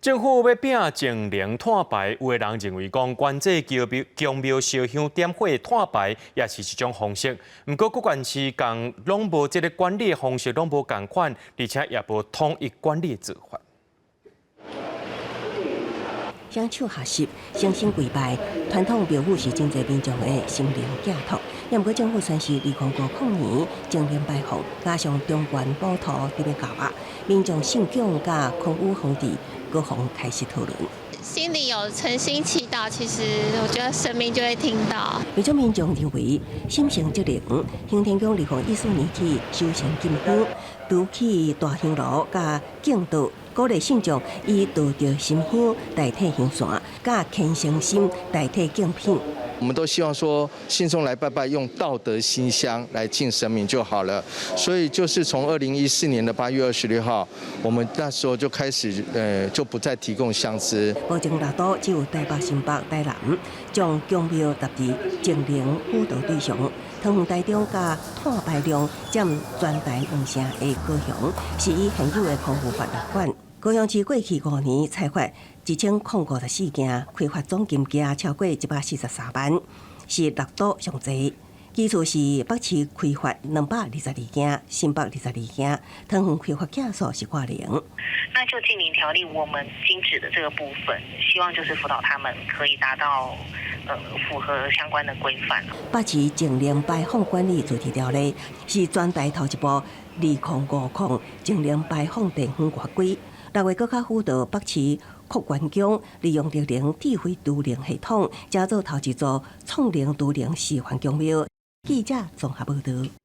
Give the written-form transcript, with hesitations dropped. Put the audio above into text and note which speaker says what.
Speaker 1: 政府要摒净零碳排，有的人认为讲原这宫庙烧香点火碳排也是一种方式。不过，各县市共拢无这个管理的方式，拢无共款，而且也无统一管理做法。
Speaker 2: 双手合十，诚心跪拜，传统庙宇是真侪民众的心灵寄托。也毋过政府宣示2050年净零排放，加上中原补土特别教育，民众信仰甲空污防治各方开始讨论。
Speaker 3: 心里有诚心祈祷，其实我觉得神明就会听到。
Speaker 2: 不少民众认为心诚则灵，行天宫2014年起修成金香，拄起大香炉甲敬道。鼓励信众以道着心香代替香线，甲虔诚心代替敬品。
Speaker 4: 我们都希望说，信众来拜拜，用道德馨香来敬神明就好了。所以就是从2014年的8月26号，我们那时候就开始，就不再提供香资。
Speaker 2: 目前大都只有台北、新北、台南将宫庙搭至净零辅导对象。汤圆台中甲碳排量占全台2成的高雄，是以现有的空污法来管。高雄市过去5年采发1054件，开发总金额超过143万，是6都上侪。其次是北市开发222件，新北22件，汤圆开发件数是挂零。
Speaker 5: 那就净零条例，我们精旨的这个部分，希望就是辅导他们可以达到符合相关的规范。
Speaker 2: 北市净零排放管理主题条例是全台头一部2050净零排放电风法规。6月，国家辅导北市扩元宫利用绿能智慧都灵系统，加做头一座创零都灵示范宫庙。记者综合报道。